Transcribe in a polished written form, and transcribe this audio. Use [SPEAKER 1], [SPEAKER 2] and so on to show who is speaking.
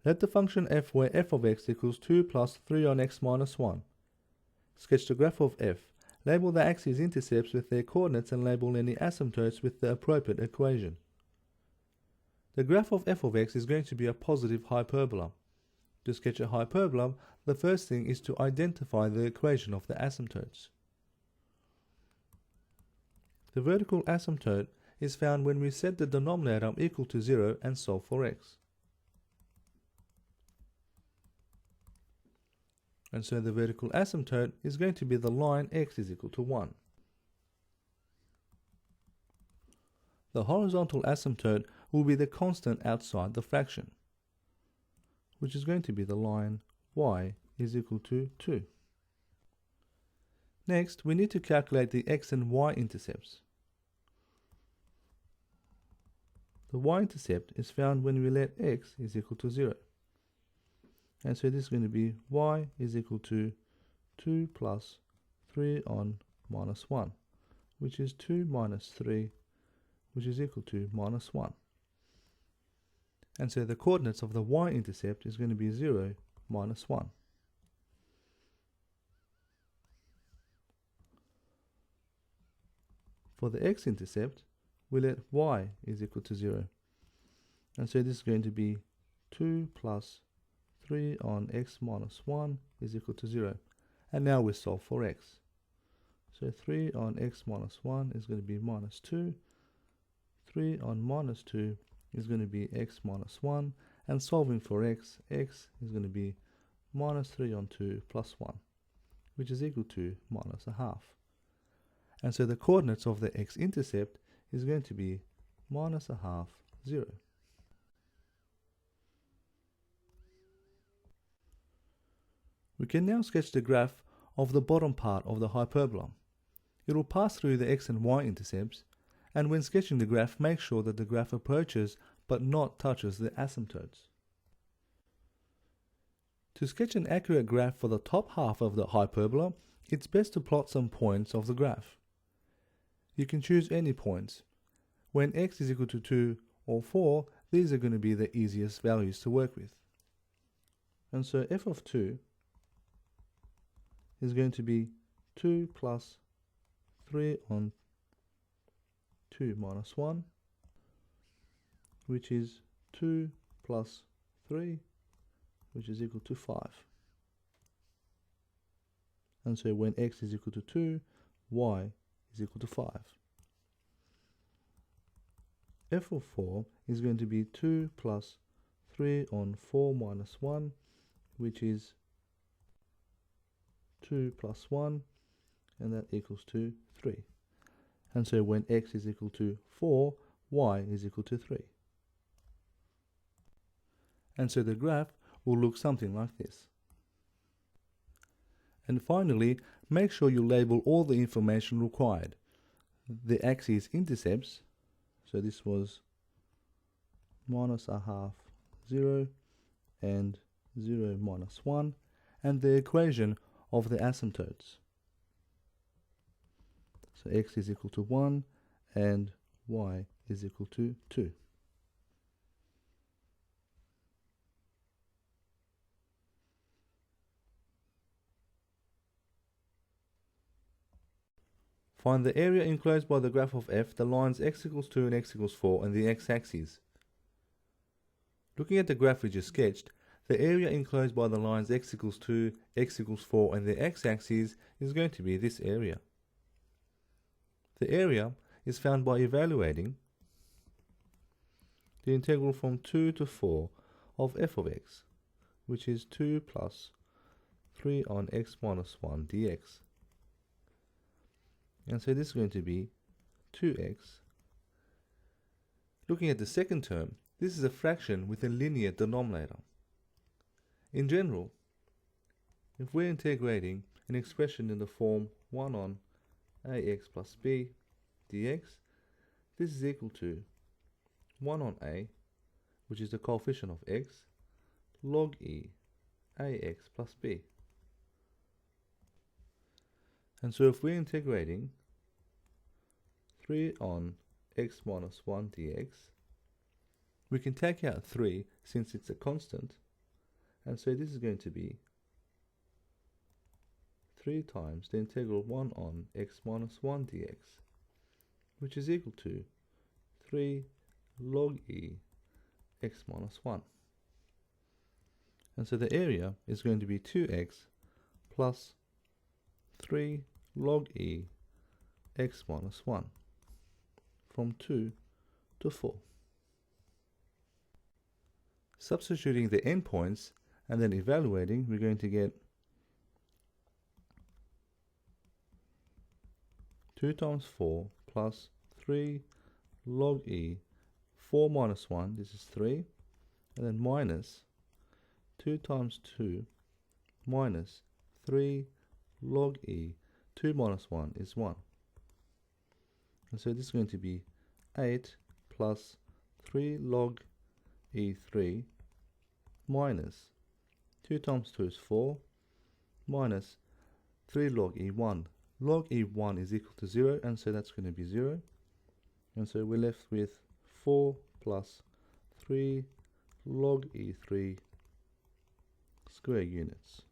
[SPEAKER 1] Let the function f where f of x equals 2 plus 3 on x minus 1. Sketch the graph of f. Label the axis intercepts with their coordinates and label any asymptotes with the appropriate equation. The graph of f of x is going to be a positive hyperbola. To sketch a hyperbola, the first thing is to identify the equation of the asymptotes. The vertical asymptote is found when we set the denominator equal to 0 and solve for x. And so the vertical asymptote is going to be the line x is equal to 1. The horizontal asymptote will be the constant outside the fraction, which is going to be the line y is equal to 2. Next, we need to calculate the x and y-intercepts. The y-intercept is found when we let x is equal to 0. And so this is going to be y is equal to 2 plus 3 on minus 1, which is 2 minus 3, which is equal to minus 1. And so the coordinates of the y-intercept is going to be 0, minus 1. For the x-intercept, we let y is equal to 0. And so this is going to be 2 plus 3 on x minus 1 is equal to 0. And now we solve for x. So 3 on x minus 1 is going to be minus 2. 3 on minus 2 is going to be x minus 1. And solving for x is going to be minus 3 on 2 plus 1, which is equal to minus a half. And so the coordinates of the x-intercept is going to be minus a half, 0. We can now sketch the graph of the bottom part of the hyperbola. It will pass through the x and y-intercepts, and when sketching the graph, make sure that the graph approaches but not touches the asymptotes. To sketch an accurate graph for the top half of the hyperbola, it's best to plot some points of the graph. You can choose any points. When x is equal to 2 or 4, these are going to be the easiest values to work with. And so f of 2 is going to be 2 plus 3 on 2 minus 1, which is 2 plus 3, which is equal to 5. And so when x is equal to 2, y is equal to 5. f of 4 is going to be 2 plus 3 on 4 minus 1, which is 2 plus 1, and that equals to 3. And so when x is equal to 4, y is equal to 3. And so the graph will look something like this. And finally, make sure you label all the information required. The axis intercepts, so this was minus a half, 0, and 0 minus 1, and the equation of the asymptotes. So x is equal to 1 and y is equal to 2. Find the area enclosed by the graph of f, the lines x equals 2 and x equals 4, and the x-axis. Looking at the graph we just sketched, the area enclosed by the lines x equals 2, x equals 4, and the x-axis is going to be this area. The area is found by evaluating the integral from 2 to 4 of f of x, which is 2 plus 3 on x minus 1 dx. And so this is going to be 2x. Looking at the second term, this is a fraction with a linear denominator. In general, if we're integrating an expression in the form 1 on ax plus b dx, this is equal to 1 on a, which is the coefficient of x, log e ax plus b. And so if we're integrating 3 on x minus 1 dx, we can take out 3 since it's a constant, And so this is going to be 3 times the integral 1 on x minus 1 dx, which is equal to 3 log e x minus 1. And so the area is going to be 2x plus 3 log e x minus 1, from 2 to 4. Substituting the endpoints and then evaluating, we're going to get 2 times 4 plus 3 log e, 4 minus 1, this is 3, and then minus 2 times 2 minus 3 log e, 2 minus 1 is 1. And so this is going to be 8 plus 3 log e3 minus 2 times 2 is 4 minus 3 log e1. Log e1 is equal to 0, and so that's going to be 0. And so we're left with 4 plus 3 log e3 square units.